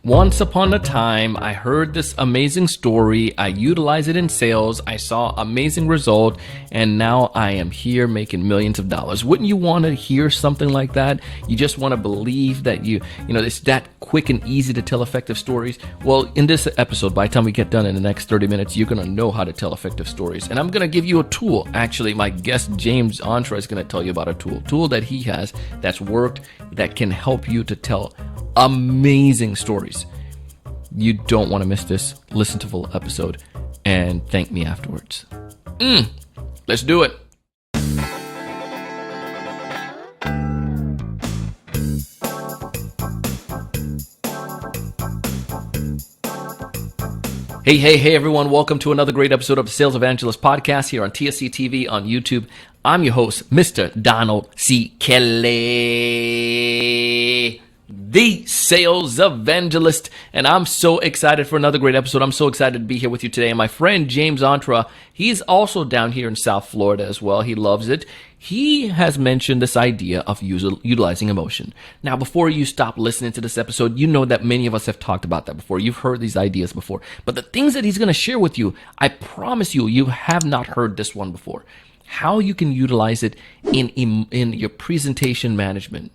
Once upon a time, I heard this amazing story. I utilized it in sales. I saw amazing result, and now I am here making millions of dollars. Wouldn't you want to hear something like that? You just want to believe that you know, it's that quick and easy to tell effective stories. Well, in this episode, by the time we get done in the next 30 minutes, you're going to know how to tell effective stories. And I'm going to give you a tool. Actually, my guest, James Ontra, is going to tell you about a tool that he has that's worked, that can help you to tell amazing stories. You don't want to miss this. Listen to the full episode and thank me afterwards. Let's do it. Hey everyone, welcome to another great episode of the Sales Evangelist Podcast here on TSC TV on YouTube. I'm your host, Mr. Donald C. Kelly, the Sales Evangelist, and I'm so excited for another great episode. I'm so excited to be here with you today. And my friend James Ontra, he's also down here in South Florida as well. He loves it. He has mentioned this idea of utilizing emotion. Now, before you stop listening to this episode, you know that many of us have talked about that before. You've heard these ideas before. But the things that he's going to share with you, I promise you have not heard this one before. How you can utilize it in your presentation management.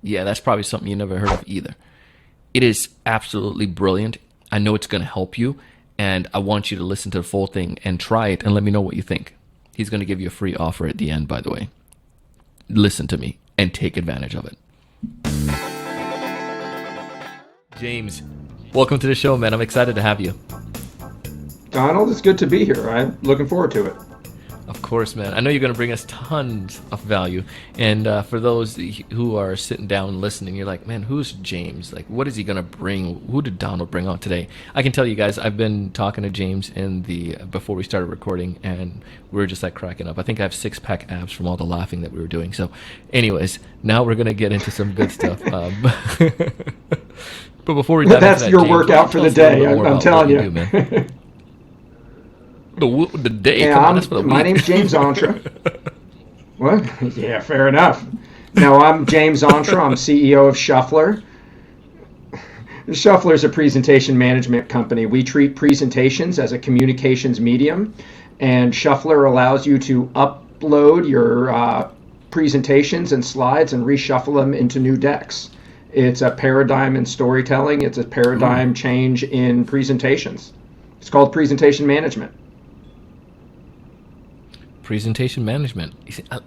Yeah, that's probably something you never heard of either. It is absolutely brilliant. I know it's going to help you, and I want you to listen to the full thing and try it and let me know what you think. He's going to give you a free offer at the end, by the way. Listen to me and take advantage of it. James, welcome to the show, man. I'm excited to have you. Donald, it's good to be here. I'm looking forward to it. Of course, man. I know you're going to bring us tons of value. And for those who are sitting down and listening, you're like, man, who's James? Like, what is he going to bring? Who did Donald bring on today? I can tell you guys, I've been talking to James before we started recording, and we were just like cracking up. I think I have 6-pack abs from all the laughing that we were doing. So anyways, now we're going to get into some good stuff. But before we dive that's into that, your James, workout for the day. I'm telling you. Do, man. The day. Yeah, come on, that's for the week. My name's James Ontra. What? Yeah, fair enough. No, I'm James Ontra. I'm CEO of Shuffler. Shuffler is a presentation management company. We treat presentations as a communications medium, and Shuffler allows you to upload your presentations and slides and reshuffle them into new decks. It's a paradigm in storytelling. It's a paradigm change in presentations. It's called presentation management. Presentation management.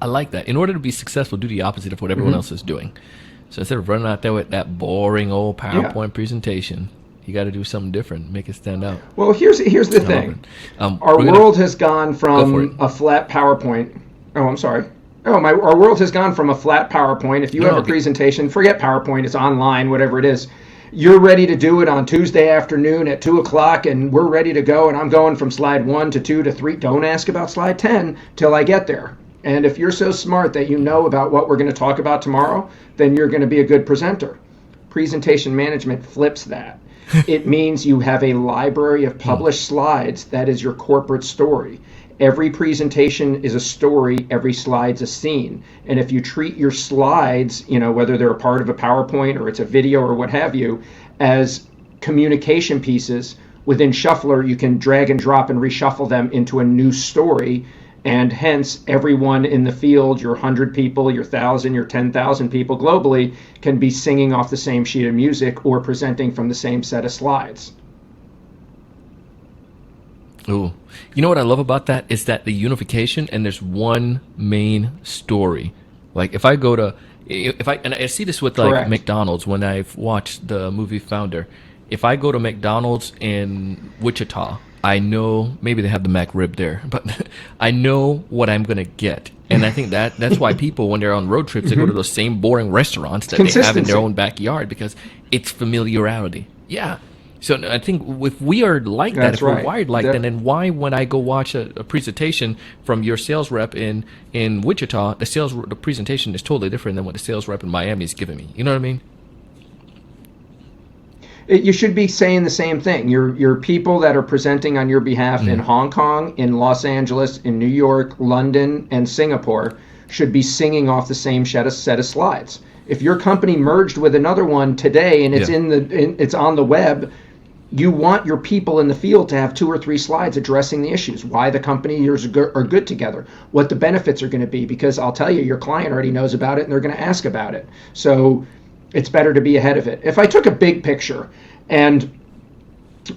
I like that. In order to be successful, do the opposite of what everyone else is doing. So instead of running out there with that boring old PowerPoint presentation, you got to do something different, make it stand out. Well, here's the thing. Our world has gone from a flat PowerPoint. Oh, I'm sorry. Our world has gone from a flat PowerPoint. If you have a presentation, forget PowerPoint. It's online, whatever it is. You're ready to do it on Tuesday afternoon at 2 o'clock, and we're ready to go, and I'm going from slide 1 to 2 to 3. Don't ask about slide 10 till I get there. And if you're so smart that you know about what we're going to talk about tomorrow, then you're going to be a good presenter. Presentation management flips that. It means you have a library of published slides that is your corporate story. Every presentation is a story, every slide's a scene. And if you treat your slides, whether they're a part of a PowerPoint or it's a video or what have you, as communication pieces, within Shuffler, you can drag and drop and reshuffle them into a new story. And hence, everyone in the field, your 100 people, your 1,000, your 10,000 people globally, can be singing off the same sheet of music or presenting from the same set of slides. Ooh. You know what I love about that is that the unification, and there's one main story. Like and I see this with like McDonald's when I've watched the movie Founder. If I go to McDonald's in Wichita, I know maybe they have the McRib there, but I know what I'm going to get. And I think that's why people, when they're on road trips, they go to those same boring restaurants that they have in their own backyard, because it's familiarity. Yeah. So I think if we are like that, if we're wired like that, then why, when I go watch a presentation from your sales rep in Wichita, the presentation is totally different than what the sales rep in Miami is giving me? You know what I mean? You should be saying the same thing. Your people that are presenting on your behalf in Hong Kong, in Los Angeles, in New York, London, and Singapore should be singing off the same set of slides. If your company merged with another one today and it's it's on the web, you want your people in the field to have 2 or 3 slides addressing the issues, why the company are good together, what the benefits are going to be, because I'll tell you, your client already knows about it and they're going to ask about it. So it's better to be ahead of it. If I took a big picture, and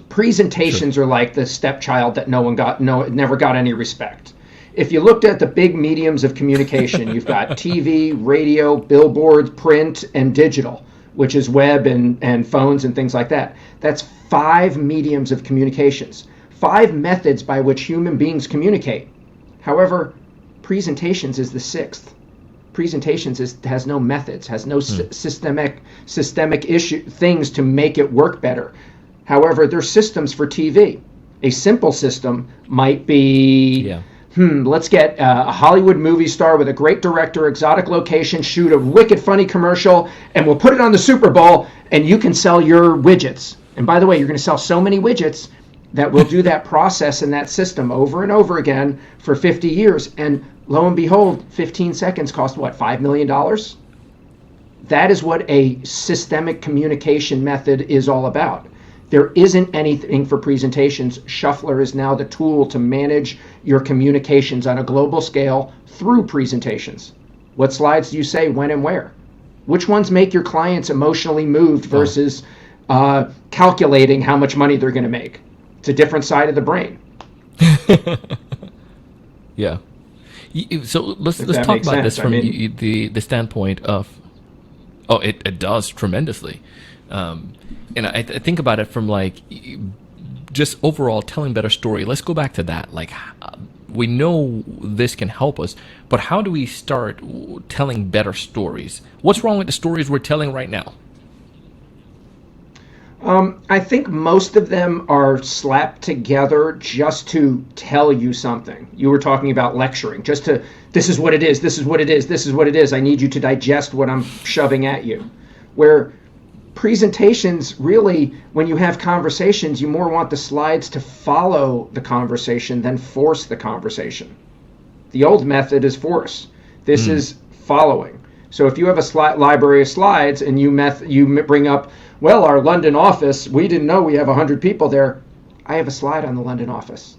presentations are like the stepchild that never got any respect. If you looked at the big mediums of communication, you've got TV, radio, billboards, print, and digital, which is web and phones and things like that. That's 5 mediums of communications, 5 methods by which human beings communicate. However, presentations is the 6th. Presentations has no methods, has no systemic issue things to make it work better. However, there's systems for TV. A simple system might be, let's get a Hollywood movie star with a great director, exotic location, shoot a wicked funny commercial, and we'll put it on the Super Bowl, and you can sell your widgets. And by the way, you're going to sell so many widgets that will do that process in that system over and over again for 50 years. And lo and behold, 15 seconds cost what, $5 million? That is what a systemic communication method is all about. There isn't anything for presentations. Shuffler is now the tool to manage your communications on a global scale through presentations. What slides do you say, when and where? Which ones make your clients emotionally moved versus calculating how much money they're going to make? It's a different side of the brain. Yeah. So let's talk about this from the standpoint of, it does tremendously. And I think about it from like just overall telling better story. Let's go back to that. Like we know this can help us, but how do we start telling better stories? What's wrong with the stories we're telling right now? I think most of them are slapped together just to tell you something. You were talking about lecturing, just to, this is what it is, this is what it is, this is what it is. I need you to digest what I'm shoving at you. Where presentations, really, when you have conversations, you more want the slides to follow the conversation than force the conversation. The old method is force. This is following. So if you have a library of slides and you bring up, well, our London office, we didn't know we have 100 people there. I have a slide on the London office.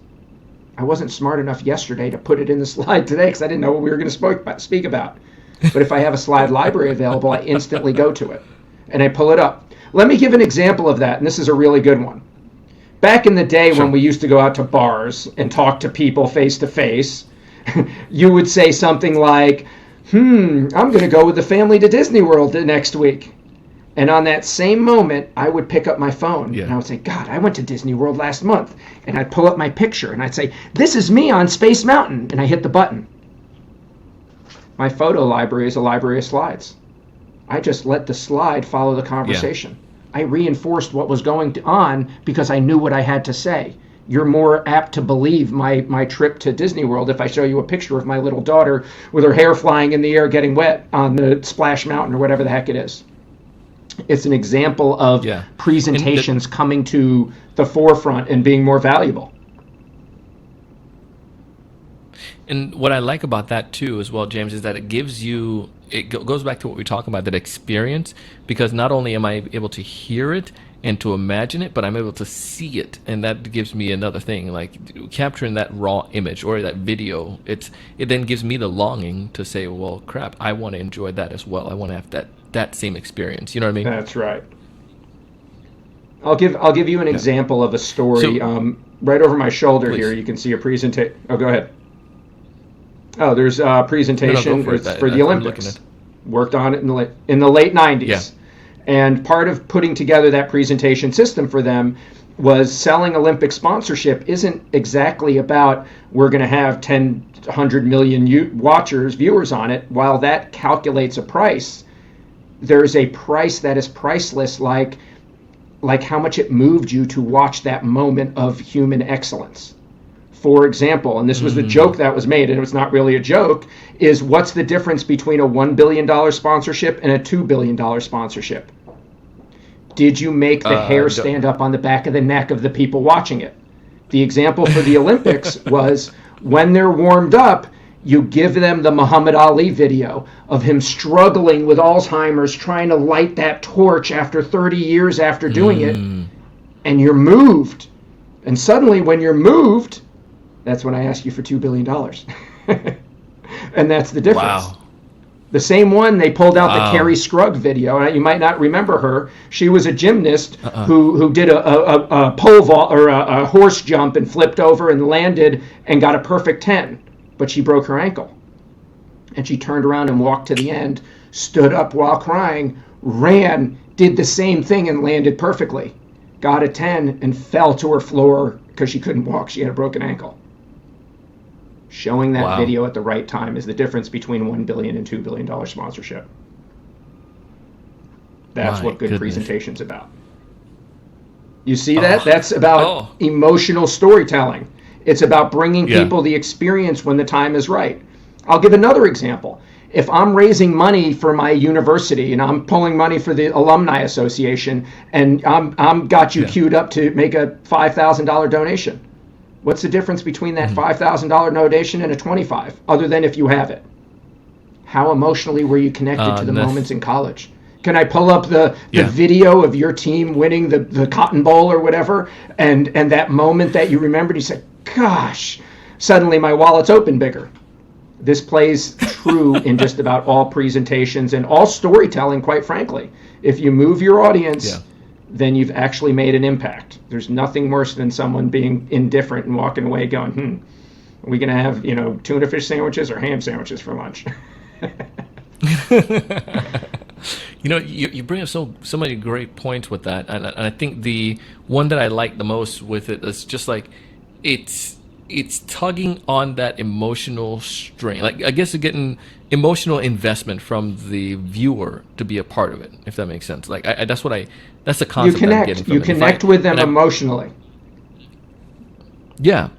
I wasn't smart enough yesterday to put it in the slide today because I didn't know what we were going to speak about. But if I have a slide library available, I instantly go to it and I pull it up. Let me give an example of that, and this is a really good one. Back in the day when we used to go out to bars and talk to people face to face, you would say something like, I'm going to go with the family to Disney World next week. And on that same moment, I would pick up my phone and I would say, God, I went to Disney World last month. And I'd pull up my picture and I'd say, this is me on Space Mountain. And I hit the button. My photo library is a library of slides. I just let the slide follow the conversation. I reinforced what was going on because I knew what I had to say. You're more apt to believe my trip to Disney World if I show you a picture of my little daughter with her hair flying in the air getting wet on the Splash Mountain or whatever the heck it is. It's an example of presentations coming to the forefront and being more valuable. And what I like about that too as well, James, is that it gives you, goes back to what we were talking about, that experience, because not only am I able to hear it and to imagine it, but I'm able to see it. And that gives me another thing, like capturing that raw image or that video. It then gives me the longing to say, well, crap, I want to enjoy that as well. I want to have that same experience. You know what I mean? That's right. I'll give you an example of a story. Right over my shoulder here, you can see a presentation. Oh, go ahead. Oh, there's a presentation for the Olympics. Worked on it in the late 90s. Yeah. And part of putting together that presentation system for them was selling Olympic sponsorship isn't exactly about we're going to have 100 million viewers on it. While that calculates a price, there's a price that is priceless, like how much it moved you to watch that moment of human excellence. For example, and this was the joke that was made, and it was not really a joke, is what's the difference between a $1 billion sponsorship and a $2 billion sponsorship? Did you make the hair stand up on the back of the neck of the people watching it? The example for the Olympics was when they're warmed up, You give them the Muhammad Ali video of him struggling with Alzheimer's, trying to light that torch after 30 years after doing it, and you're moved. And suddenly when you're moved, that's when I ask you for $2 billion. And that's the difference. Wow. The same one, they pulled out the Carrie Scruggs video. You might not remember her. She was a gymnast who did a pole vault or a horse jump and flipped over and landed and got a perfect 10. But she broke her ankle. And she turned around and walked to the end, stood up while crying, ran, did the same thing and landed perfectly. Got a 10 and fell to her floor because she couldn't walk. She had a broken ankle. Showing that video at the right time is the difference between $1 billion and $2 billion sponsorship. That's what good presentation's about. You see that? That's about emotional storytelling. It's about bringing people the experience when the time is right. I'll give another example. If I'm raising money for my university and I'm pulling money for the Alumni Association and I'm got you queued up to make a $5,000 donation, what's the difference between that $5,000 donation and a $25,000, other than if you have it? How emotionally were you connected to the moments in college? Can I pull up the video of your team winning the Cotton Bowl or whatever, and that moment that you remembered, you said, gosh, suddenly my wallet's open bigger. This plays true in just about all presentations and all storytelling, quite frankly. If you move your audience, then you've actually made an impact. There's nothing worse than someone being indifferent and walking away going, are we going to have, tuna fish sandwiches or ham sandwiches for lunch? You bring up so many great points with that. And I think the one that I like the most with it is just like, it's tugging on that emotional string. Like, I guess you're getting emotional investment from the viewer to be a part of it, if that makes sense. Like, that's the concept I'm getting from it. You connect with them emotionally. Yeah,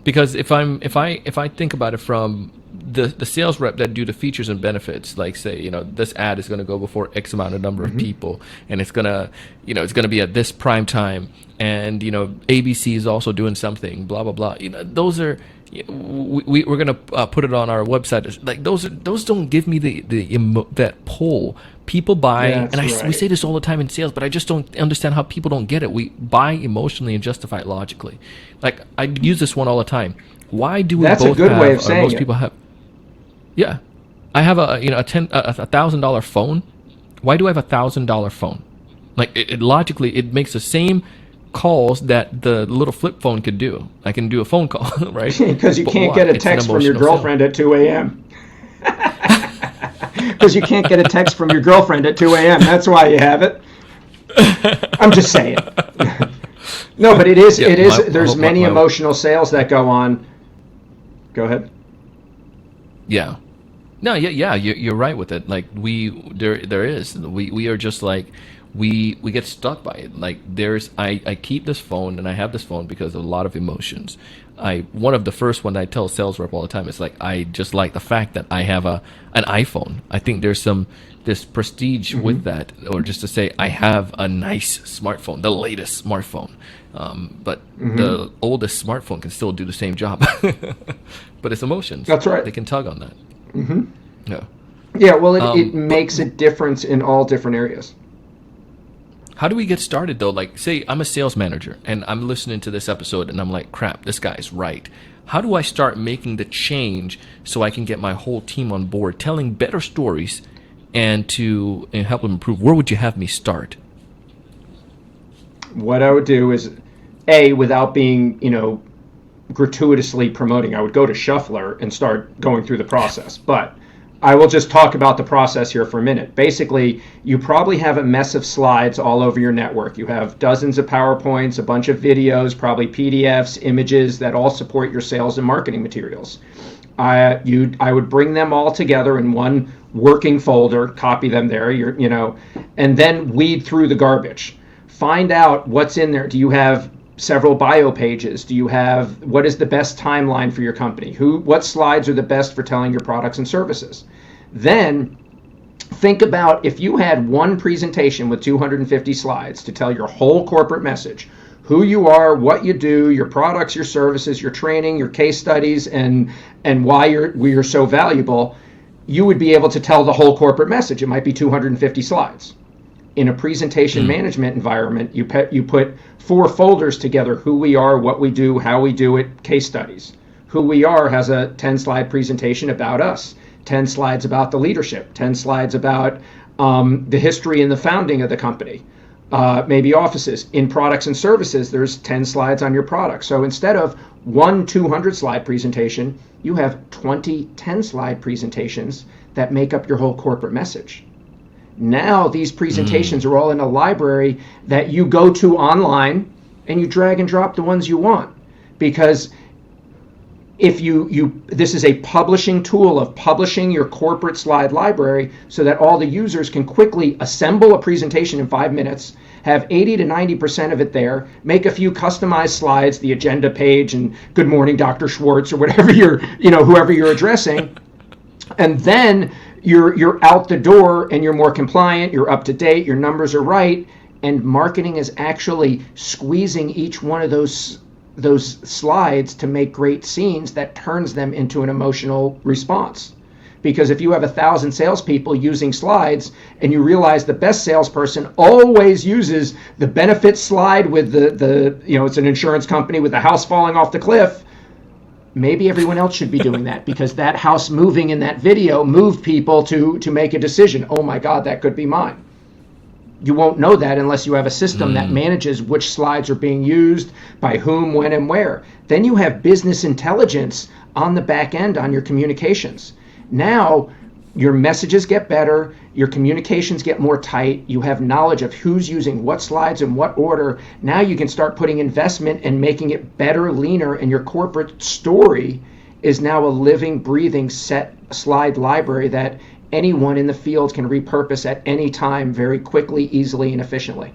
because if I think about it from the sales rep that do the features and benefits, like say, this ad is going to go before X amount of number of people, and it's gonna be at this prime time, and ABC is also doing something, blah blah blah. Those are we're gonna put it on our website. Like those don't give me that pull. People buy, we say this all the time in sales, but I just don't understand how people don't get it. We buy emotionally and justify it logically. Like I use this one all the time. Why do we That's both a good have, way of saying most it. people have? Yeah, I have a $1,000 phone. Why do I have $1,000 phone? Like it logically, it makes the same calls that the little flip phone could do. I can do a phone call, right? Because you can't get a text from your girlfriend at 2 a.m. Because you can't get a text from your girlfriend at 2 a.m. That's why you have it. I'm just saying. No, but it is. There's many emotional sales that go on. Go ahead. Yeah. No, yeah, you're right with it. Like there is. We are just like we get stuck by it. Like I keep this phone and I have this phone because of a lot of emotions. One of the first one I tell sales rep all the time is like I just like the fact that I have an iPhone. I think there's this prestige with that, or just to say I have a nice smartphone, the latest smartphone. But the oldest smartphone can still do the same job. But it's emotions. That's right. They can tug on that. Yeah. Yeah, well, it makes a difference in all different areas. How do we get started, though? Like, say I'm a sales manager, and I'm listening to this episode, and I'm like, crap, this guy's right. How do I start making the change so I can get my whole team on board, telling better stories and help them improve? Where would you have me start? What I would do is, without being, gratuitously promoting, I would go to Shuffler and start going through the process. But I will just talk about the process here for a minute. Basically, you probably have a mess of slides all over your network. You have dozens of PowerPoints, a bunch of videos, probably PDFs, images that all support your sales and marketing materials. I would bring them all together in one working folder, copy them there, and then weed through the garbage. Find out what's in there. Do you have several bio pages? What is the best timeline for your company? What slides are the best for telling your products and services? Then think about if you had one presentation with 250 slides to tell your whole corporate message, who you are, what you do, your products, your services, your training, your case studies, and why you're so valuable, you would be able to tell the whole corporate message. It might be 250 slides. In a presentation management environment, you put 4 folders together: who we are, what we do, how we do it, case studies. Who we are has a 10-slide presentation about us, 10 slides about the leadership, 10 slides about the history and the founding of the company. Maybe offices. In products and services, there's 10 slides on your product. So instead of one 200-slide presentation, you have 20 10-slide presentations that make up your whole corporate message. Now these presentations are all in a library that you go to online, and you drag and drop the ones you want. Because if this is a publishing tool of publishing your corporate slide library so that all the users can quickly assemble a presentation in 5 minutes, have 80 to 90% of it there, make a few customized slides, the agenda page and good morning, Dr. Schwartz, or whatever whoever you're addressing. And then you're out the door and you're more compliant, you're up to date, your numbers are right, and marketing is actually squeezing each one of those slides to make great scenes that turns them into an emotional response. Because if you have 1,000 salespeople using slides and you realize the best salesperson always uses the benefits slide with the it's an insurance company with the house falling off the cliff, maybe everyone else should be doing that, because that house moving in that video moved people to make a decision. Oh my God, that could be mine. You won't know that unless you have a system that manages which slides are being used, by whom, when, and where. Then you have business intelligence on the back end on your communications. Now your messages get better, your communications get more tight, you have knowledge of who's using what slides in what order. Now you can start putting investment and making it better, leaner, and your corporate story is now a living, breathing set slide library that anyone in the field can repurpose at any time very quickly, easily, and efficiently.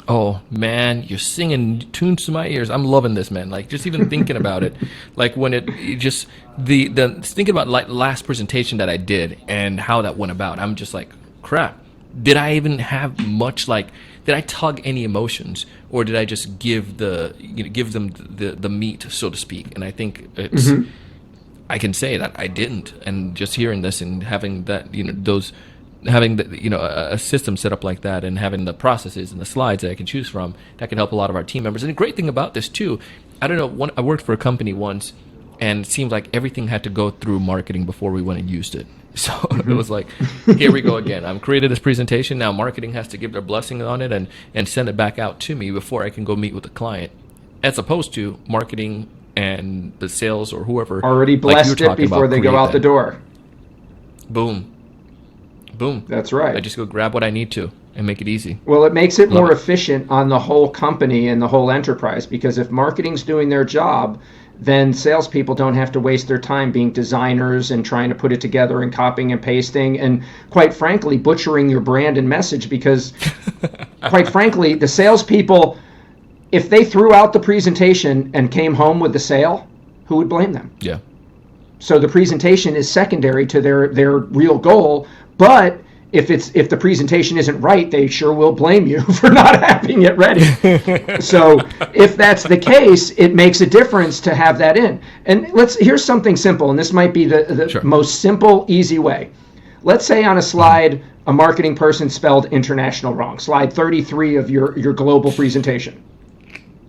Oh man, you're singing tunes to my ears. I'm loving this, man. Like, just even thinking about it, like when it just the thinking about like last presentation that I did and how that went about. I'm just like, crap. Did I even have much, like, did I tug any emotions, or did I just give them the meat, so to speak? And I think it's. I can say that I didn't, and just hearing this and having that, having a system set up like that, and having the processes and the slides that I can choose from, that can help a lot of our team members. And the great thing about this too, I don't know, I worked for a company once, and it seemed like everything had to go through marketing before we went and used it. So it was like, here we go again. I'm created this presentation, now marketing has to give their blessing on it and send it back out to me before I can go meet with the client, as opposed to marketing and the sales or whoever already blessed it before they go out the door. Boom. That's right. I just go grab what I need to and make it easy. Well, it makes it more efficient on the whole company and the whole enterprise, because if marketing's doing their job, then salespeople don't have to waste their time being designers and trying to put it together and copying and pasting and, quite frankly, butchering your brand and message. Because, quite frankly, the salespeople, if they threw out the presentation and came home with the sale, who would blame them? Yeah. So the presentation is secondary to their real goal, but if the presentation isn't right, they sure will blame you for not having it ready. So if that's the case, it makes a difference to have that in. And here's something simple, and this might be the most simple, easy way. Let's say on a slide, a marketing person spelled international wrong, slide 33 of your global presentation.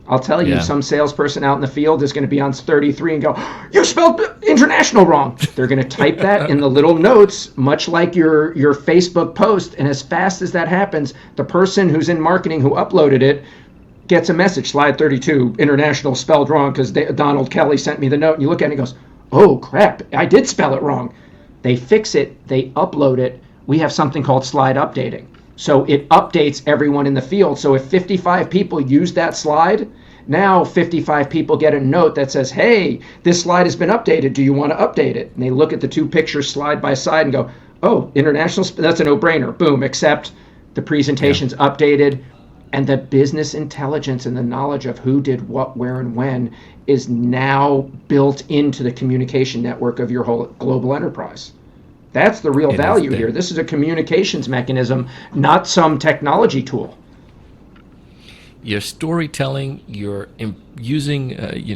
I'll tell you, some salesperson out in the field is going to be on 33 and go, you spelled international wrong. They're going to type that in the little notes, much like your Facebook post. And as fast as that happens, the person who's in marketing who uploaded it gets a message, slide 32, international spelled wrong because Donald Kelly sent me the note. And you look at it and goes, oh, crap, I did spell it wrong. They fix it. They upload it. We have something called slide updating. So it updates everyone in the field. So if 55 people use that slide, now 55 people get a note that says, hey, this slide has been updated. Do you want to update it? And they look at the two pictures slide by side and go, oh, international, that's a no-brainer. Boom, accept. The presentation's updated. And the business intelligence and the knowledge of who did what, where, and when is now built into the communication network of your whole global enterprise. That's the real value here. This is a communications mechanism, not some technology tool. Your storytelling, you're using,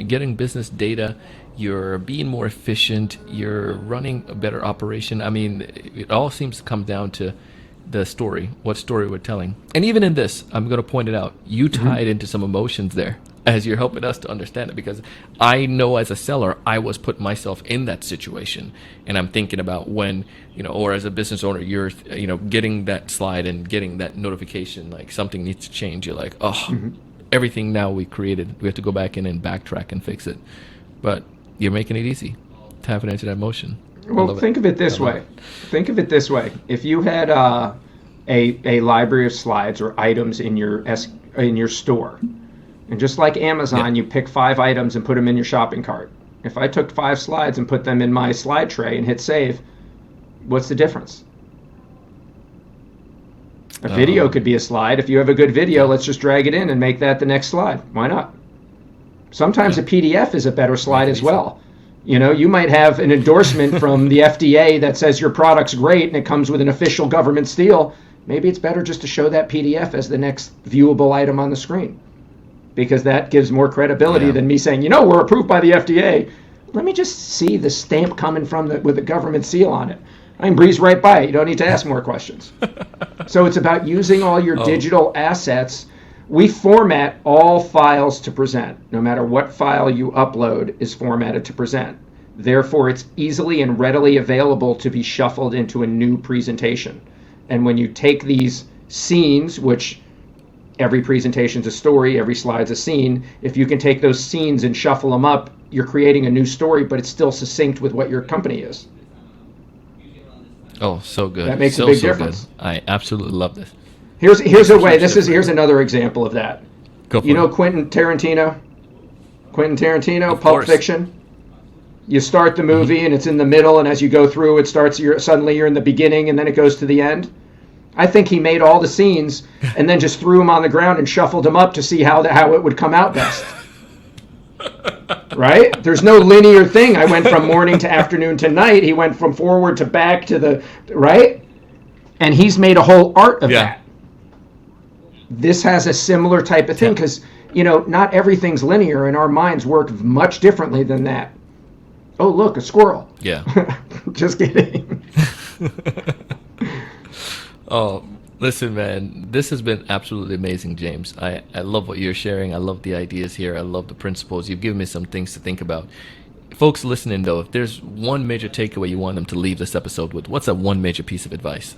getting business data, you're being more efficient, you're running a better operation. I mean, it all seems to come down to the story, what story we're telling. And even in this, I'm going to point it out, you tied into some emotions there as you're helping us to understand it, because I know as a seller, I was putting myself in that situation, and I'm thinking about when, or as a business owner, you're, getting that slide and getting that notification, like something needs to change. You're like, everything now we created, we have to go back in and backtrack and fix it. But you're making it easy, tapping into that emotion. Well, think of it this way. Think of it this way. If you had a library of slides or items in your store, and just like Amazon, you pick 5 items and put them in your shopping cart. If I took 5 slides and put them in my slide tray and hit save, what's the difference? A video could be a slide. If you have a good video, let's just drag it in and make that the next slide. Why not? Sometimes a PDF is a better slide as well. You might have an endorsement from the FDA that says your product's great and it comes with an official government seal. Maybe it's better just to show that PDF as the next viewable item on the screen, because that gives more credibility than me saying, we're approved by the FDA. Let me just see the stamp coming from with the government seal on it. I can breeze right by it. You don't need to ask more questions. So it's about using all your digital assets. We format all files to present. No matter what file you upload is formatted to present. Therefore, it's easily and readily available to be shuffled into a new presentation. And when you take these scenes, which every presentation's a story, every slide's a scene, if you can take those scenes and shuffle them up, you're creating a new story, but it's still succinct with what your company is. Oh, so good. That makes a big difference. Good. I absolutely love this. Here's a way. Here's another example of that. Go for it. Quentin Tarantino, Pulp Fiction. You start the movie and it's in the middle, and as you go through, it starts. Suddenly you're in the beginning, and then it goes to the end. I think he made all the scenes and then just threw them on the ground and shuffled them up to see how it would come out best. Right? There's no linear thing. I went from morning to afternoon to night. He went from forward to back to the right, and he's made a whole art of that. This has a similar type of thing because, not everything's linear and our minds work much differently than that. Oh, look, a squirrel. Yeah. Just kidding. Oh, listen, man, this has been absolutely amazing, James. I love what you're sharing. I love the ideas here. I love the principles. You've given me some things to think about. Folks listening, though, if there's one major takeaway you want them to leave this episode with, what's that one major piece of advice?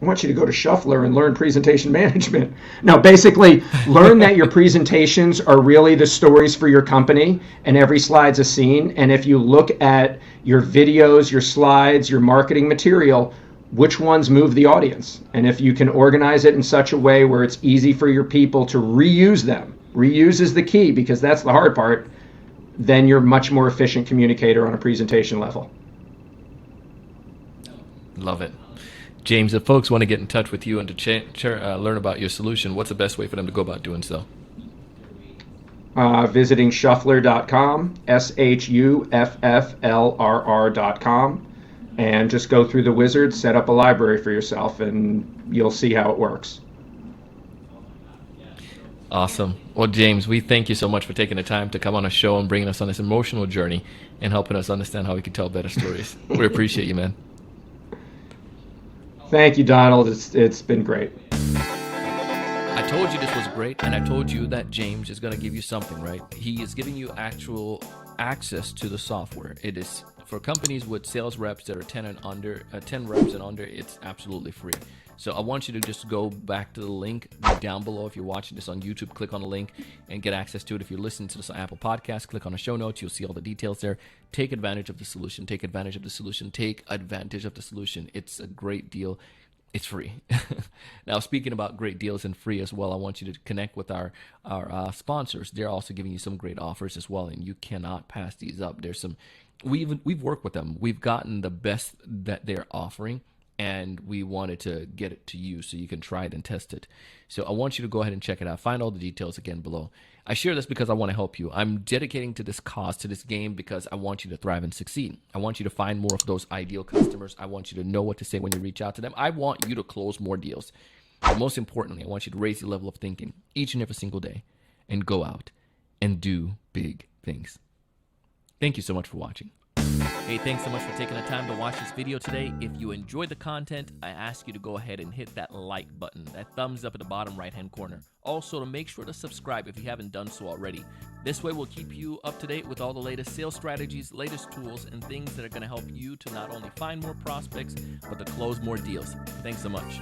I want you to go to Shuffler and learn presentation management. No, basically, learn that your presentations are really the stories for your company, and every slide's a scene. And if you look at your videos, your slides, your marketing material, which ones move the audience? And if you can organize it in such a way where it's easy for your people to reuse them, reuse is the key, because that's the hard part, then you're a much more efficient communicator on a presentation level. Love it. James, if folks want to get in touch with you and to learn about your solution, what's the best way for them to go about doing so? Visiting shuffler.com, SHUFFLRR.com, and just go through the wizard, set up a library for yourself, and you'll see how it works. Awesome. Well, James, we thank you so much for taking the time to come on a show and bringing us on this emotional journey and helping us understand how we can tell better stories. We appreciate you, man. Thank you, Donald. It's been great. I told you this was great, and I told you that James is going to give you something, right? He is giving you actual access to the software. It is for companies with sales reps that are 10 reps and under. It's absolutely free. So I want you to just go back to the link down below. If you're watching this on YouTube, click on the link and get access to it. If you're listening to this on Apple Podcasts, click on the show notes. You'll see all the details there. Take advantage of the solution. Take advantage of the solution. Take advantage of the solution. It's a great deal. It's free. Now, speaking about great deals and free as well, I want you to connect with our sponsors. They're also giving you some great offers as well, and you cannot pass these up. There's some. We've worked with them. We've gotten the best that they're offering, and we wanted to get it to you so you can try it and test it. So I want you to go ahead and check it out. Find all the details again below. I share this because I want to help you. I'm dedicating to this cause, to this game, because I want you to thrive and succeed. I want you to find more of those ideal customers. I want you to know what to say when you reach out to them. I want you to close more deals. But most importantly, I want you to raise your level of thinking each and every single day and go out and do big things. Thank you so much for watching. Hey, thanks so much for taking the time to watch this video today. If you enjoyed the content, I ask you to go ahead and hit that like button, that thumbs up at the bottom right-hand corner. Also, to make sure to subscribe if you haven't done so already. This way, we'll keep you up to date with all the latest sales strategies, latest tools, and things that are going to help you to not only find more prospects, but to close more deals. Thanks so much.